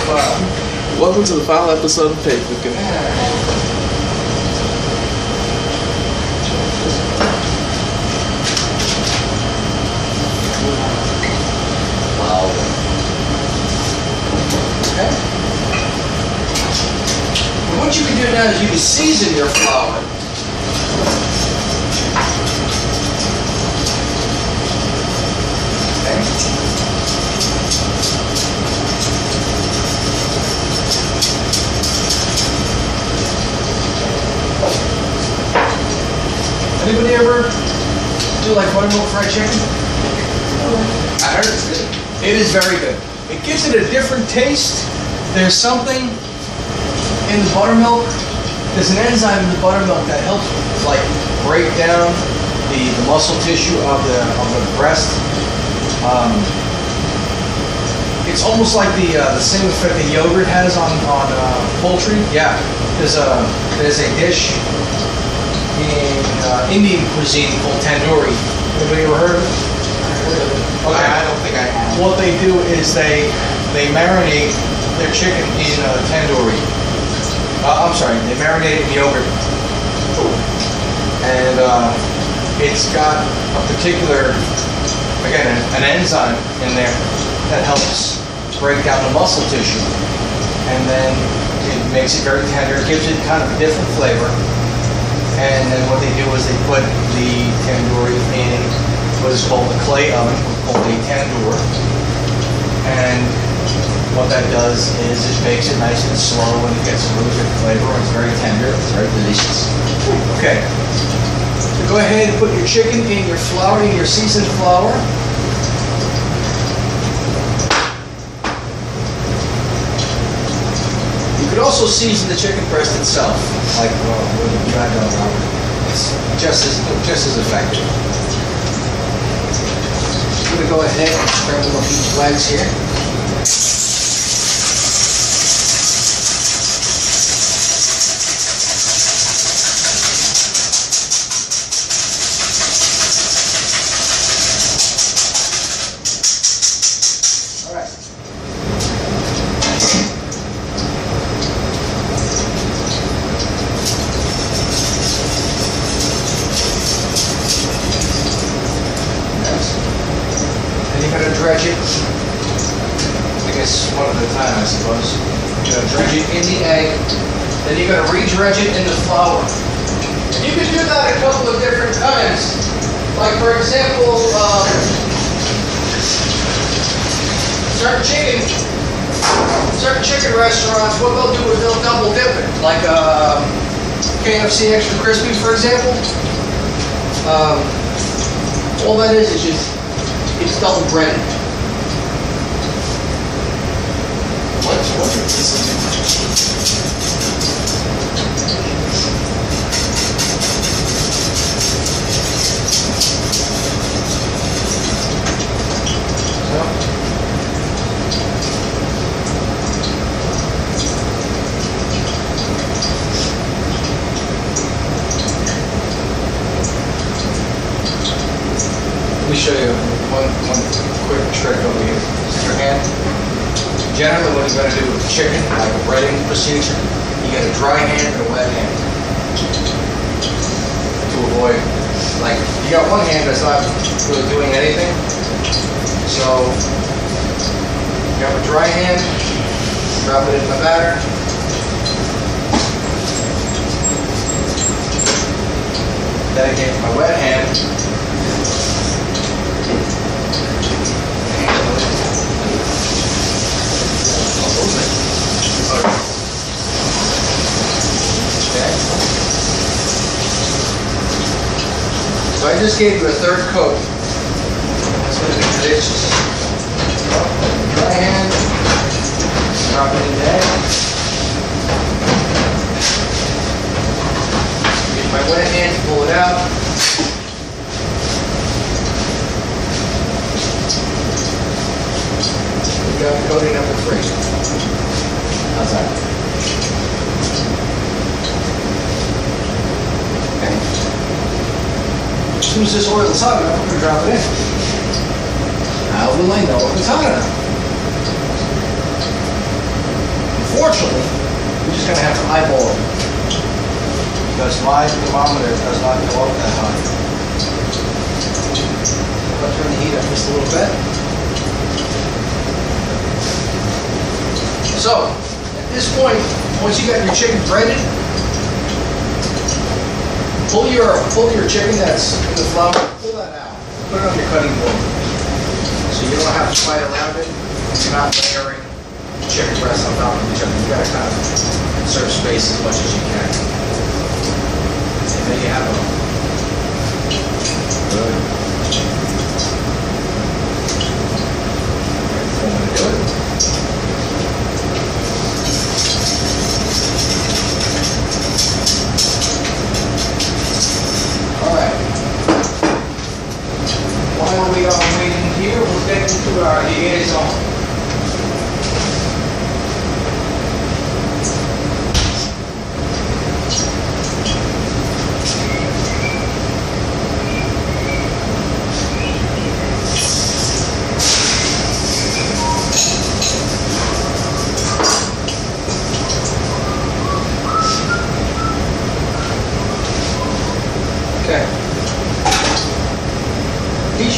Welcome to the final episode of Pave Cooking. Wow. Okay. And what you can do now is you can season your flour. Anybody ever do like buttermilk fried chicken? I heard it's good. It is very good. It gives it a different taste. There's something in the buttermilk. There's an enzyme in the buttermilk that helps like break down the muscle tissue of the breast. It's almost like the same effect that yogurt has on poultry. Yeah, there's a dish in Indian cuisine called tandoori. Anybody ever heard of it? Okay. I don't think I have. What they do is they marinate their chicken in tandoori. I'm sorry, they marinate it in yogurt. And it's got a particular, again, an enzyme in there that helps break down the muscle tissue. And then it makes it very tender, gives it kind of a different flavor. And then what they do is they put the tandoori in what is called a clay oven, called a tandoor. And what that does is it makes it nice and slow and it gets a really good flavor. It's very tender, it's very delicious. Okay, so go ahead and put your chicken in your flour, in your seasoned flour. You could also season the chicken breast itself, like with the it's just as effective. I'm going to go ahead and scramble up these legs here. Dredge it, I guess one at a time, I suppose. You're going to dredge it in the egg, then you're going to re-dredge it in the flour. And you can do that a couple of different times. Like for example, certain chicken restaurants, what they'll do is they'll double dip it. Like KFC Extra Crispy, for example. All that is just, it's double breaded. What is this? Let me show you one quick trick over here. Just your hand. Generally, what you're going to do with chicken, like a breading procedure, you get a dry hand and a wet hand to avoid. Like, you got one hand that's not really doing anything, so you have a dry hand, drop it in the batter. Then again, my wet hand. So I just gave you a third coat. That's going to be delicious. Dry hand, drop it in there. Get my wet hand, pull it out. We got coating number 3. How's that? As soon as this oil is hot enough, I'm going to drop it in. How will I know if it's hot enough? just going to have to eyeball it. Because my thermometer does not go up that high. I'll turn the heat up just a little bit. So, at this point, once you got your chicken breaded, pull your chicken that's in the flour, pull that out. Put it on your cutting board. So you don't have to fight around it. You're not layering chicken breast on top of each other. You gotta kind of conserve space as much as you can. And there you have it. Good. I'm gonna do it. Alright. While we are waiting here, we'll get into our liaison.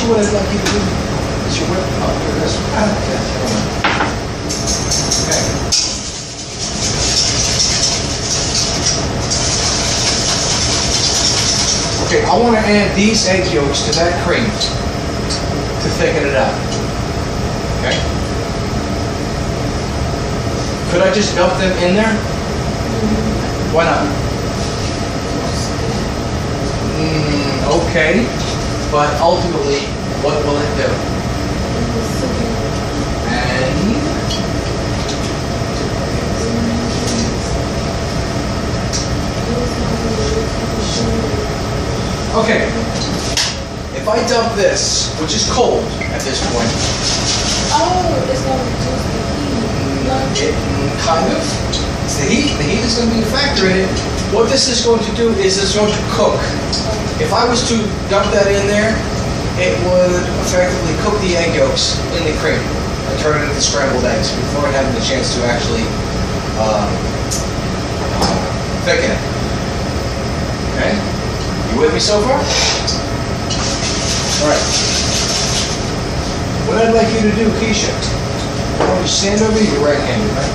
What I'd like you to do is you whip up here this okay. Okay, I want to add these egg yolks to that cream to thicken it up. Okay. Could I just dump them in there? Why not? Okay. But ultimately, what will it do? And okay, if I dump this, which is cold at this point, it's going to it kind of. It's the heat. The heat is going to be a factor in it. What this is going to do is it's going to cook. If I was to dump that in there, it would effectively cook the egg yolks in the cream and turn it into scrambled eggs before it having the chance to actually thicken it. Okay? You with me so far? Alright. What I'd like you to do, Keisha, I want you to stand over here, right-handed, right?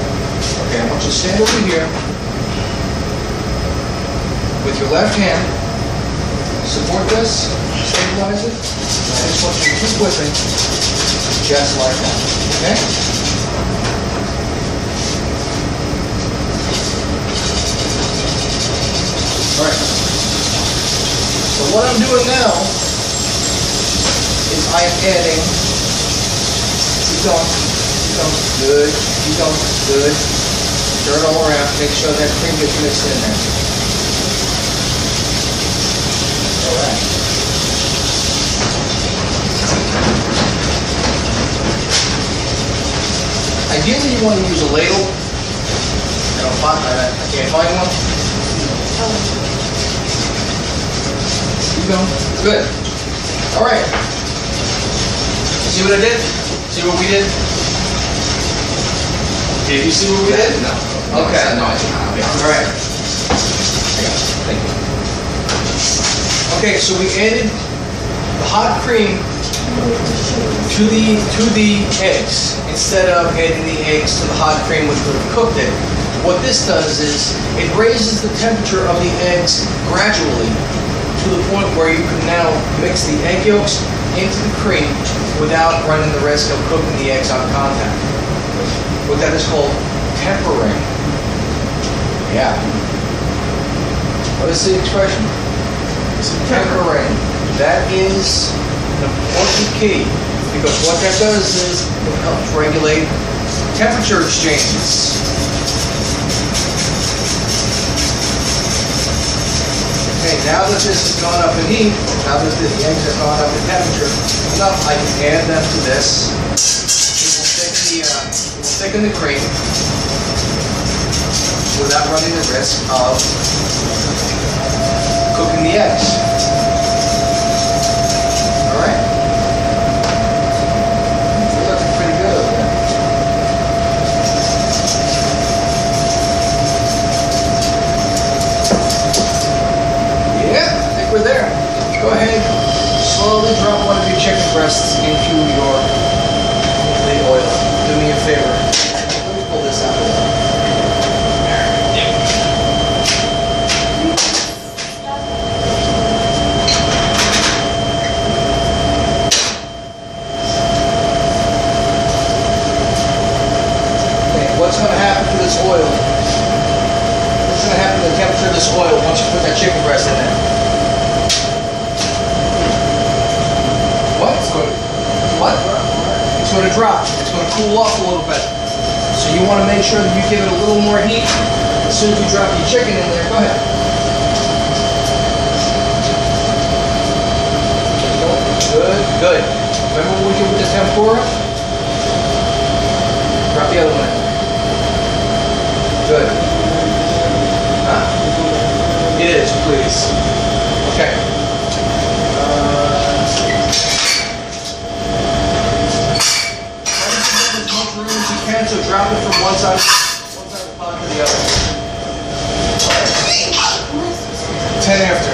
Okay, I want you to stand over here with your left hand. Support this, stabilize it, and I just want you to keep whipping just like that, okay? Alright. So what I'm doing now is I'm adding, good, good, stir it all around, make sure that cream gets mixed in there. Ideally, you want to use a ladle. I can't find one. Keep going. Good. All right. See what I did? See what we did? Did you see what we did? No. Okay. No, I didn't. All right. Thank you. Okay, so we added the hot cream to the eggs instead of adding the eggs to the hot cream which would have cooked it. What this does is it raises the temperature of the eggs gradually to the point where you can now mix the egg yolks into the cream without running the risk of cooking the eggs on contact. What that is called tempering. Yeah. What is the expression? Tempering. That is an important key because what that does is it helps regulate temperature exchanges. Okay, now that this has gone up in heat, now that the eggs have gone up in temperature enough, I can add them to this. It will thicken the cream without running the risk of cooking the eggs. All right? You're looking pretty good over there. Go ahead, slowly drop one of your chicken breasts into the oil. Do me a favor. Let me pull this out of there. Okay, what's going to happen to this oil? What's going to happen to the temperature of this oil once you put that chicken breast in there? What? What? It's going to drop. It's going to cool off a little bit. So you want to make sure that you give it a little more heat as soon as you drop your chicken in there. Go ahead. Good, good. Remember what we did with the tempura? Drop the other one in. Good. Huh? Yes, please. Okay. So drop it from one side of the pot to the other. 10 after.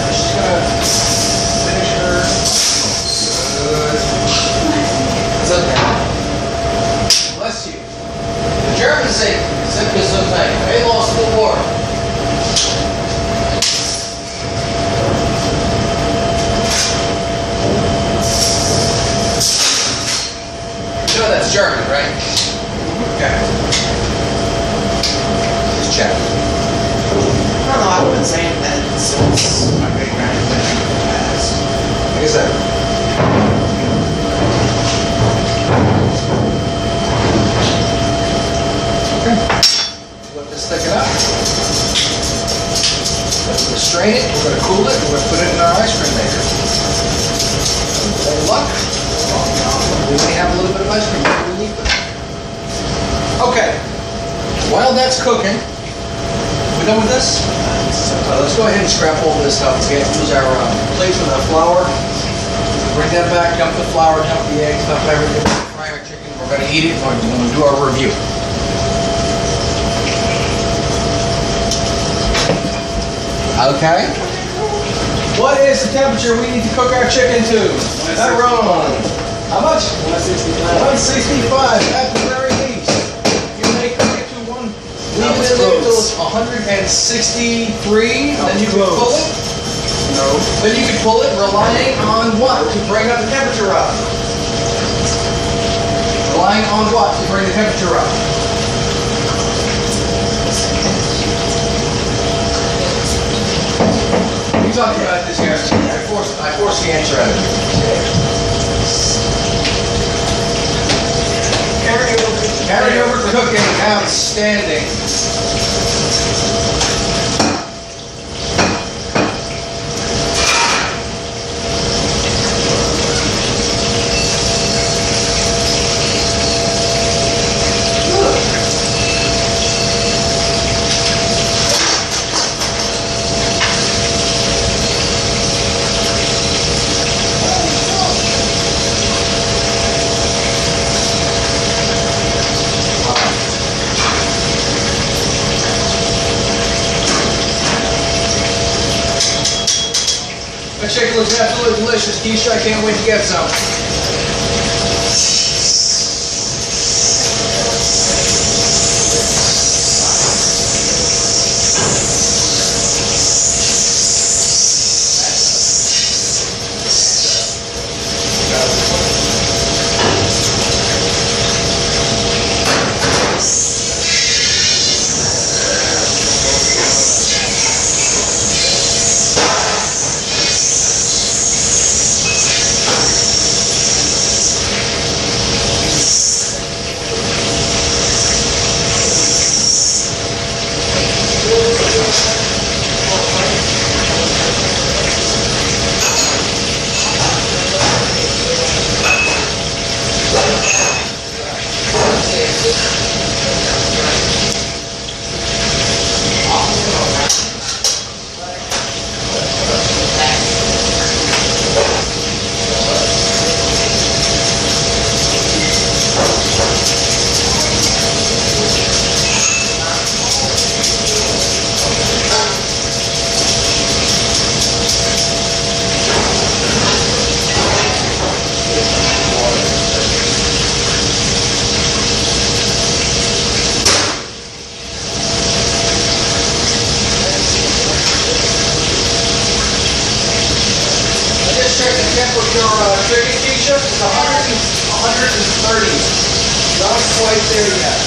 She's gonna finish her. Good. It's okay. Bless you. The Germans say, they lost the war. You know that's German, right? Okay. Just check. I don't know, I've been saying that since my great grandmother passed. Like I said. Okay. Let this thicken up. We're going to strain it, we're going to cool it, we're going to put it in our ice cream maker. With any luck, we may have a little bit of ice cream maker beneath it. Okay. While that's cooking, we done with this? Let's go ahead and scrap all this stuff. Let's use our plates with our flour. Bring that back, dump the flour, dump the eggs, dump everything. Fry our chicken. We're going to eat it, and we're going to do our review. Okay. What is the temperature we need to cook our chicken to? That wrong. How much? 165. 165 at the very least. You may cook it to leave it in there until it's 163. Then you can pull it. No. Then you can pull it, relying on what to bring up the temperature up? Relying on what to bring the temperature up? We talked about this here. I forced the answer out of you. Carry over cooking, outstanding. That chicken looks absolutely delicious. Keisha, I can't wait to get some. temperature is 130. Not quite there yet.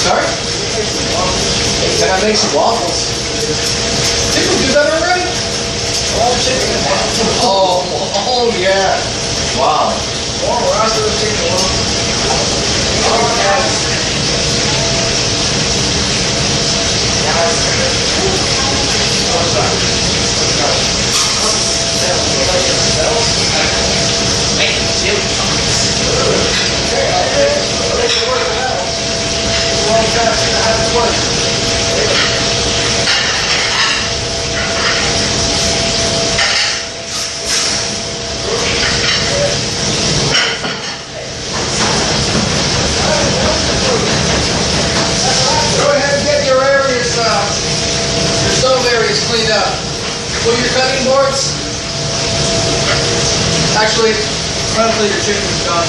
Sorry? Can I make some waffles? Did we do that already? All chicken and waffles. Oh yeah. Wow. Or roster of chicken and waffles. Go ahead and get your areas, your stove areas cleaned up. Pull your cutting boards. Actually, probably your chicken's done.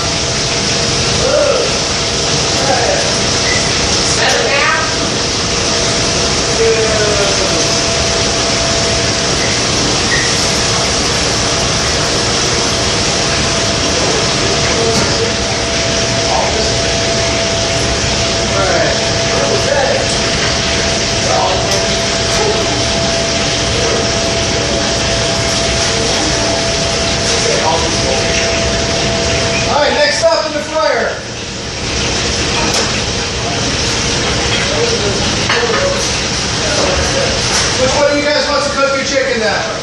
All right, next up in the fryer. Which one of you guys wants to cook your chicken now?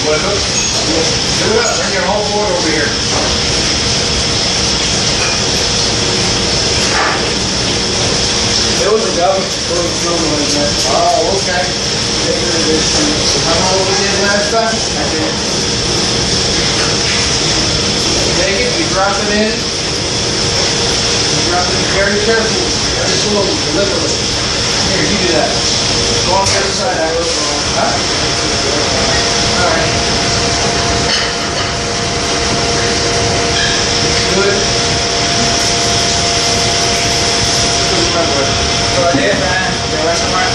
What is it? Do it up. Bring your whole board over here. There was a garbage for the snow like that. Oh, okay. How long we did last time? I did. Take it, you drop it in. You drop it very carefully, very slowly, deliberately. Here, you do that. Go on the other side, I will. Huh? All right. Good. So I did, man. The restaurant.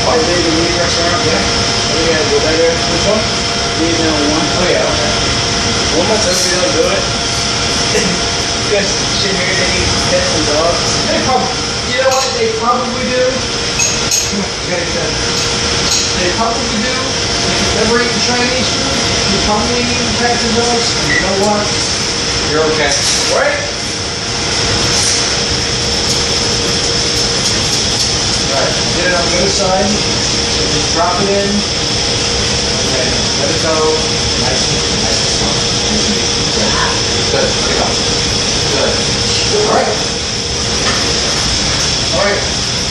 Oh, I did the meat restaurant. yeah. Oh, yeah, go back there. Which one? Meat number one. Oh, yeah, okay. One more time, we don't do it. You guys should hear they eat pets and dogs. They probably, you know what they probably do? They probably do. If you've ever eaten Chinese food, you probably eat cats and dogs. And you know what? You're okay. Right? Alright, get it on the other side. So just drop it in. Okay, let it go. Nice and slow. Good. Let it go. Good. Alright. Alright.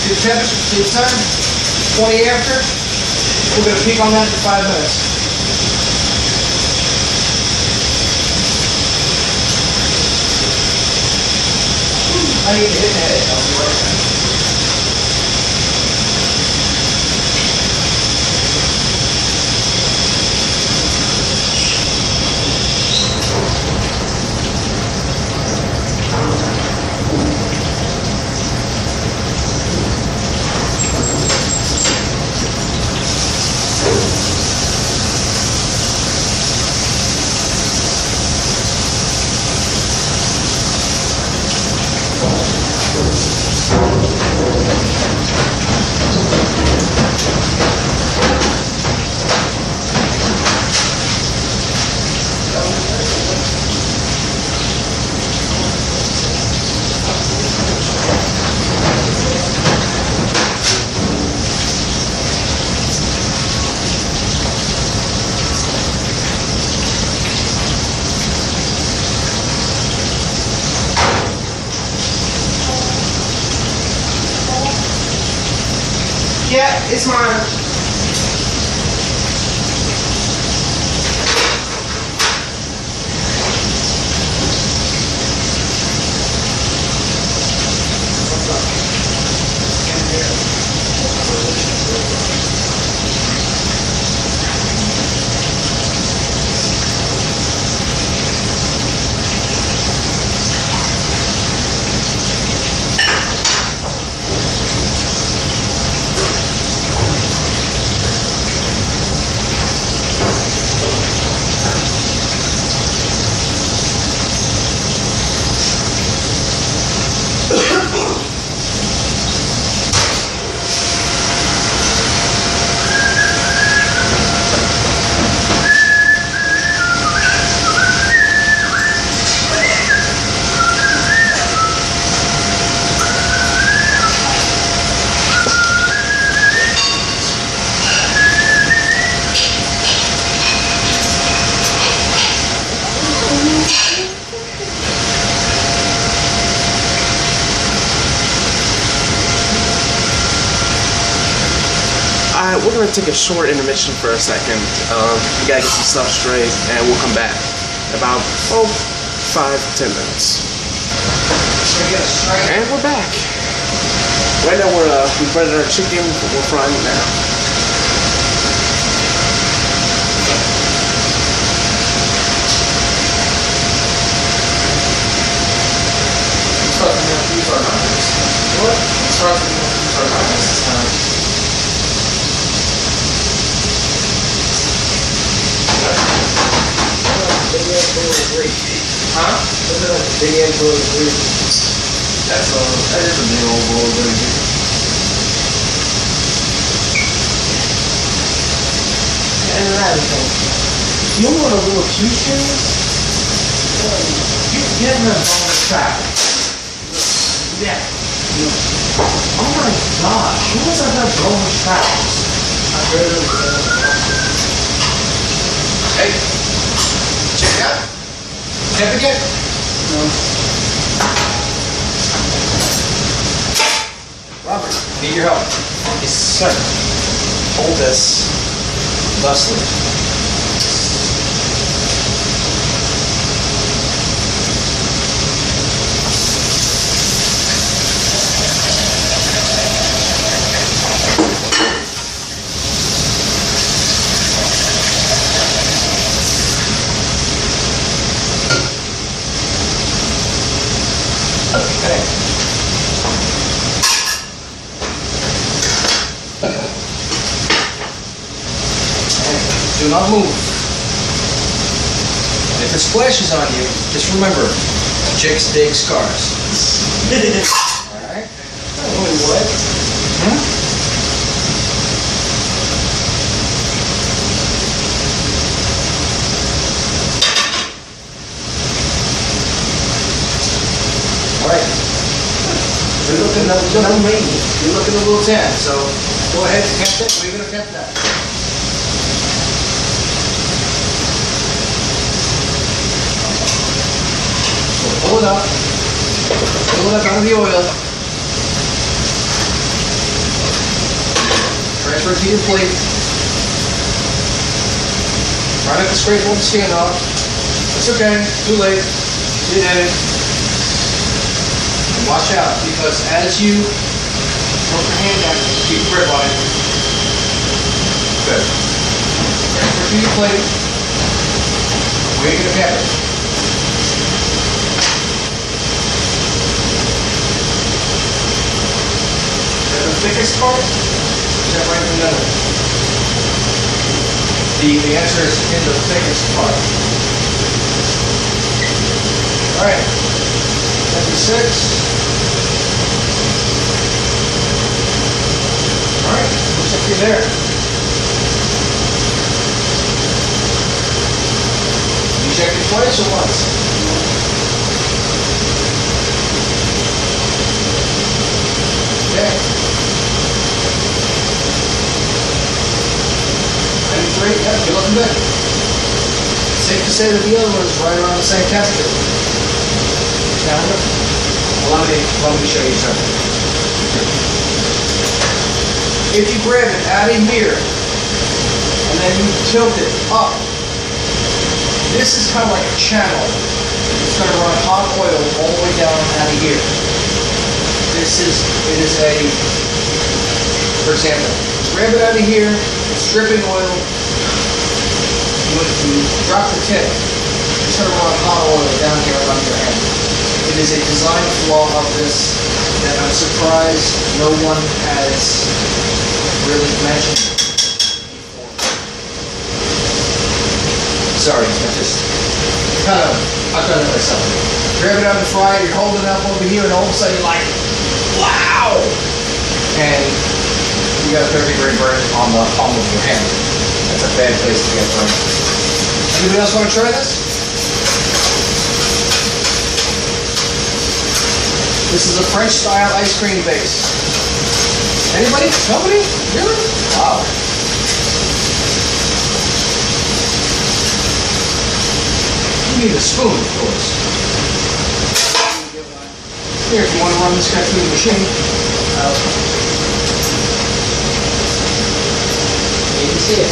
See the temperature, see the time? 20 after. We're going to peek on that in 5 minutes. I need to hit the head. I'll be right back. Yeah, it's mine. We're gonna take a short intermission for a second. We gotta get some stuff straight, and we'll come back in about 5-10 minutes. And we're back. Right now we breaded our chicken. We're frying it now. Huh? Big ass bowl of green. That is a big old bowl of gravy. And everything. You want a little fusion? You get them on the track. Yeah. Oh my gosh, who was on that bonus tracks? I heard of Hey, check it out. Can't forget. Robert, need your help. Yes, sir. Hold this thusly. Okay. Do not move. And if it splashes on you, just remember, chicks dig scars. Alright? Wait, what? Alright. You're looking a little tan, so go ahead, tempt it. We're gonna tempt that. So pull it up. Pull it up out of the oil. Transfer it to your plate. Try not to scrape all the skin off. It's okay, too late. You did it. And watch out, because as you put your hand down, keep your grip on it. Good. Transfer it to your plate. Where are you gonna cap it? The thickest part? Is that right in the middle? The answer is in the thickest part. Alright. 56. Alright, looks like you're there. You check it twice or once? Okay. 93, yeah, you're looking good. Safe to say that the other one is right around the same temperature. Now, let me show you something. if you grab it out of here and then you tilt it up, this is kind of like a channel. It's going to run hot oil all the way down out of here. It is a, for example, grab it out of here, it's dripping oil. When you drop the tip, it's going to run hot oil down here around your hand. It is a design flaw of this that I'm surprised no one has really mentioned before. Sorry, I've done it myself. Grab it out and fry it, you're holding it up over here, and all of a sudden you're like, wow! And you got a third-degree burn on the palm of your hand. That's a bad place to get burned. Anybody else want to try this? This is a French-style ice cream base. Anybody? Nobody? Really? Wow. You need a spoon, of course. Here, if you want to run this guy through the machine. You can see it.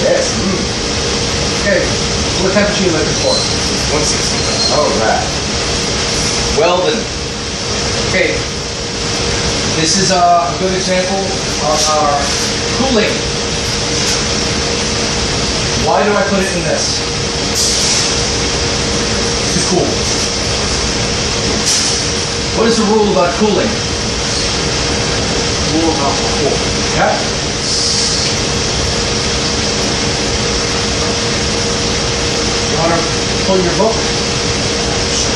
Yes. Okay, what temperature are you looking for? 160. All right. Well then. Okay. This is a good example of our cooling. Why do I put it in this? To cool. What is the rule about cooling? Rule about cool. Yeah. You want to pull your book?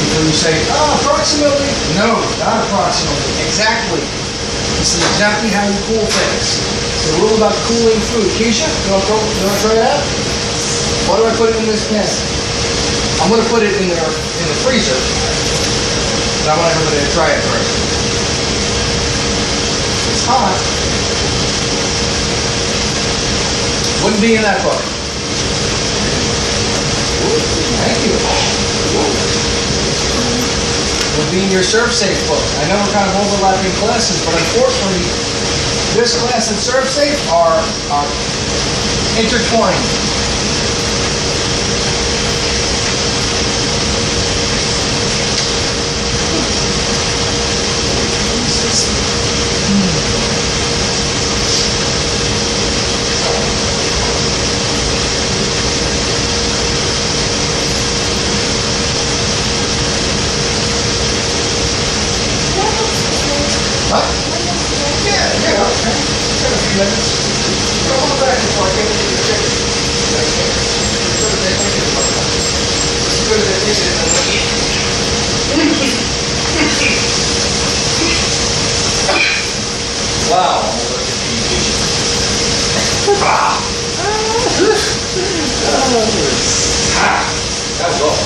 Until you say, approximately. No, not approximately. Exactly. This is exactly how you cool things. The rule about cooling food. Keisha, you want to try it out? Why do I put it in this pan? I'm going to put it in the freezer. But I want everybody to try it first. It's hot. Wouldn't be in that book. Thank you. Would be in your ServSafe book. I know we're kind of overlapping classes, but unfortunately, this class and ServSafe are intertwined. Huh? Yeah, okay. Got a few minutes. Go on back before I get into the chicken. Wow. That was awful.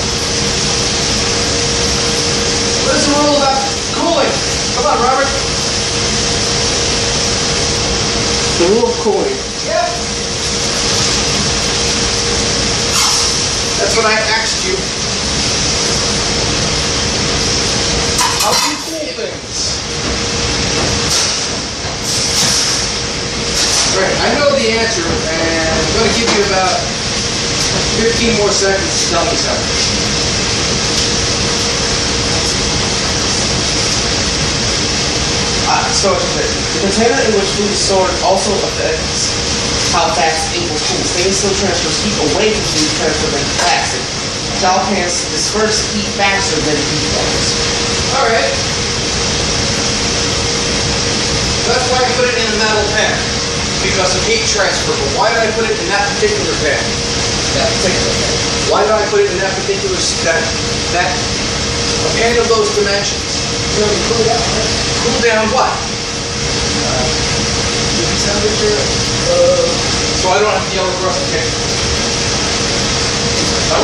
What is the rule about cooling? Come on, Robert. The rule of cooling. Yep. That's what I asked you. How do you cool things? Great. I know the answer, and I'm going to give you about 15 more seconds to tell me something. So the container in which food is stored also affects how fast it will cool. Stainless steel transfers heat away from food transfer than plastic. Tall pans disperse heat faster than heat pans. All right. That's why I put it in a metal pan, because of heat transfer. But why did I put it in that particular pan? That particular pan. Why did I put it in that particular that a pan of those dimensions? Cool down, right? Cool down what? Temperature. So I don't have to yell across the table. No.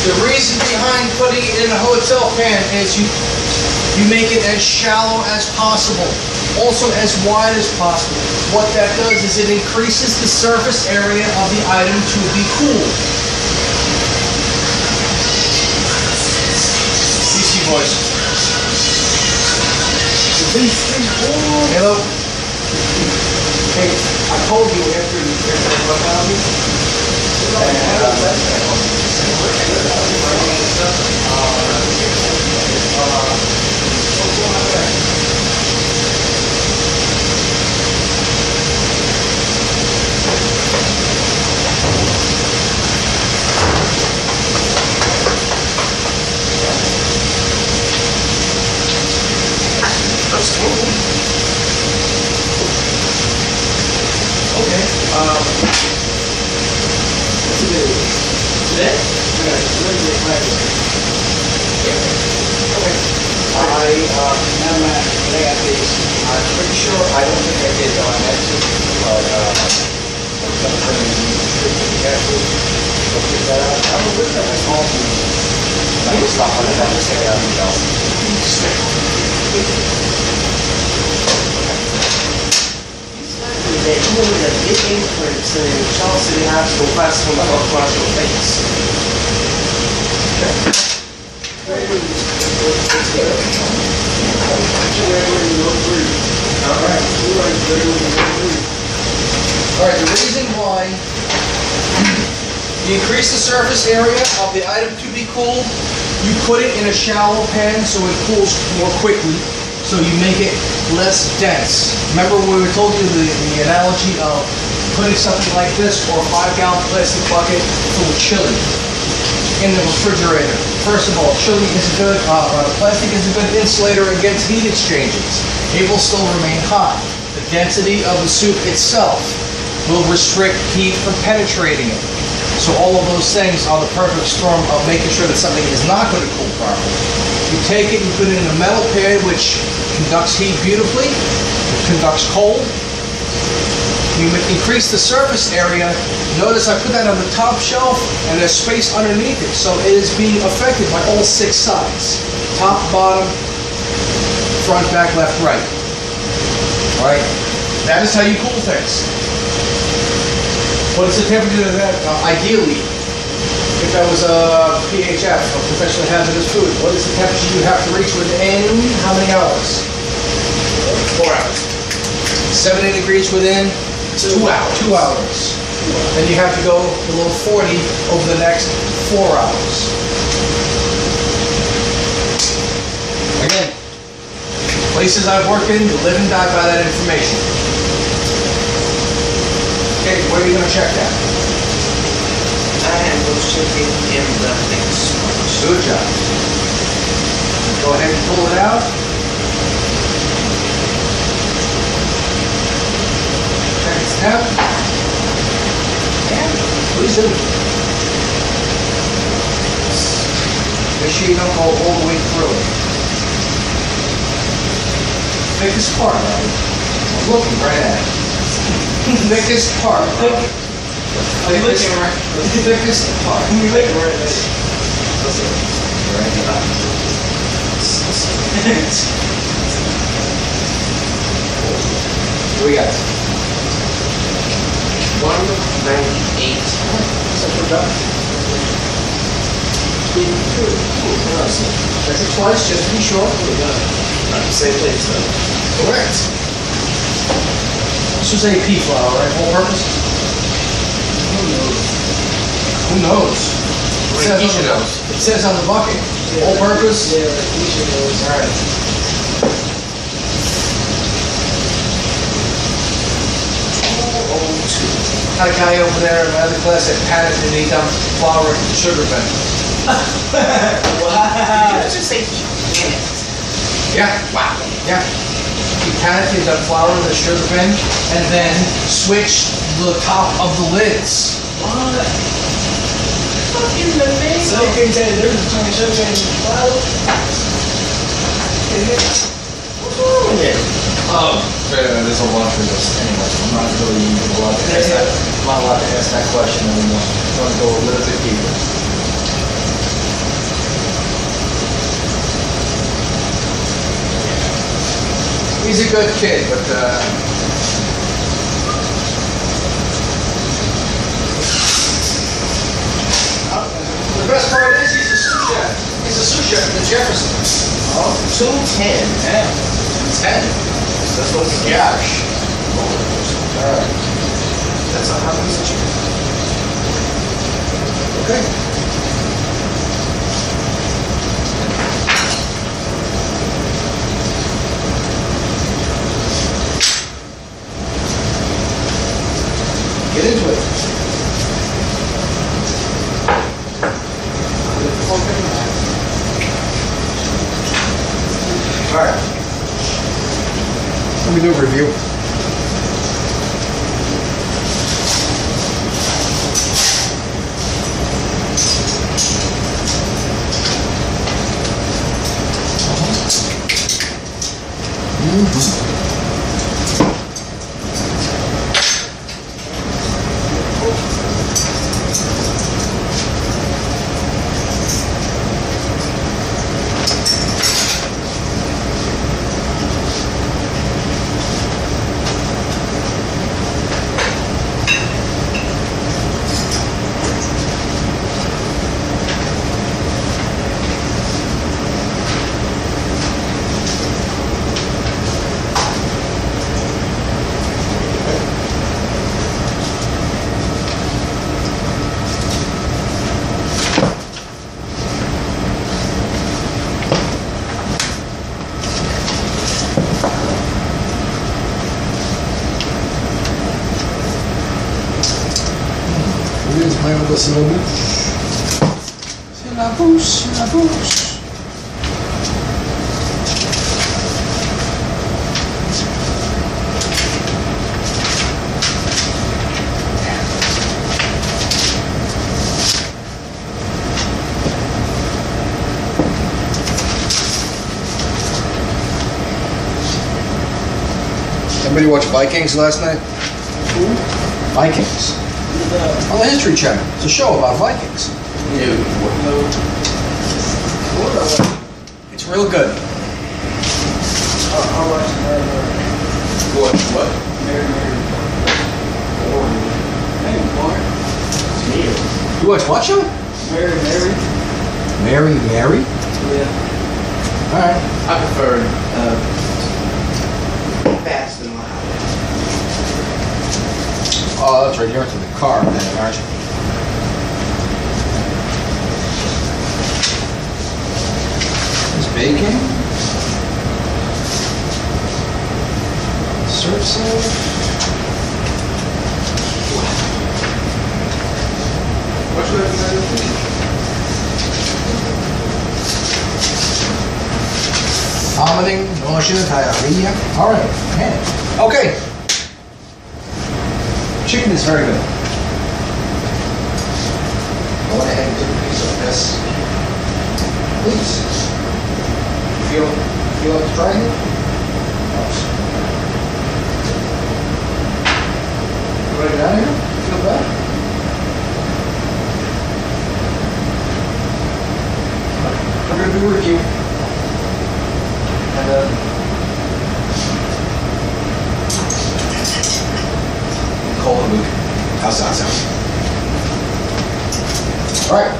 The reason behind putting it in a hotel pan is you make it as shallow as possible, also as wide as possible. What that does is it increases the surface area of the item to be cooled. DC boys. Hello. Hey, I told you after you look at me. Okay. Today? I'm pretty sure, I don't think I did though, I meant to, but, That you know the big increments in Charles City Hospital classical partial face. Alright, the reason why you increase the surface area of the item to be cooled, you put it in a shallow pan so it cools more quickly, so you make it less dense. Remember when we told you the analogy of putting something like this or a 5-gallon plastic bucket full of chili in the refrigerator. First of all, chili is a good, plastic is a good insulator against heat exchanges. It will still remain hot. The density of the soup itself will restrict heat from penetrating it. So all of those things are the perfect storm of making sure that something is not going to cool properly. You take it and put it in a metal pan which conducts heat beautifully, it conducts cold. You increase the surface area. Notice I put that on the top shelf and there's space underneath it, so it is being affected by all 6 sides. Top, bottom, front, back, left, right. All right? That is how you cool things. What is the temperature of that? Ideally, if that was a PHF, a professionally hazardous food, what is the temperature you have to reach within how many hours? 4 hours. 70 degrees within 2 hours. 2 hours. Then you have to go below 40 over the next 4 hours. Again, places I've worked in, you live and die by that information. Okay, where are you going to check that? I have those chicken in the next one. Good job. Go ahead and pull it out. Check its temp. And please do. Make sure you don't go all the way through it. Thickest part, right? I'm looking right at it. Thickest part. Thickest part. What we got? 198. So we're done. Check it twice, just to be sure. Same place though. Correct. This was AP flour, right? All purpose? Who knows? It says on the bucket. All purpose? Yeah, Keisha knows. All right. Got a guy over there in my other class that panicked and he dumped flour in the sugar bin. Wow. You just say heat in it. Yeah. Wow. Yeah. You pan it, you got flour, the sugar bin, and then switch the top of the lids. What? Fuck in the name So you can tell the difference between sugar and flour? What's wrong with it? There's a lot for this anyway. I'm not really even allowed to ask that. I'm not allowed to ask that question anymore. I want to go a little bit deeper. He's a good kid, but the best part is he's a sous chef. He's a sous chef at the Jefferson. Oh, 210. Yeah, 10. That's what it's Gosh. All right. That's how many chicken. Okay. Get into it. All right. Let me do a review. Mają do synomu. Synabusz, synabusz. Anybody watch Vikings last night? Who? Vikings. On the History Channel. It's a show about Vikings. No. It's real good. I'll watch Mary. Watch what? Mary. Hey, Mark. It's me. You watch what show? Mary. Mary? Yeah. Alright. I prefer Fast and Loud. Oh, that's right. You're into the car thing, aren't you? There's bacon. Surf salad. What's that? Vomiting, nausea, diarrhea. All right, man. Okay. Chicken is very good. Go ahead and take a piece of this. Please. Feel like trying it? Put it down here. Feel better? We're going to do a review. And Cole and Luke. How's that sound? All right.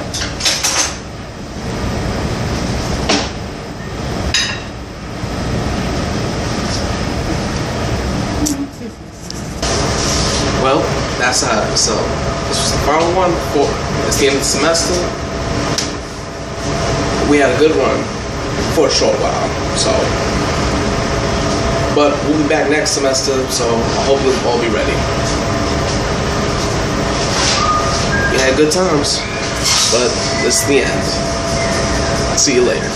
Well, that's so this was the final one for it's the end of the semester. We had a good run for a short while, so but we'll be back next semester, so I hope you'll all be ready. We had good times, but this is the end. See you later.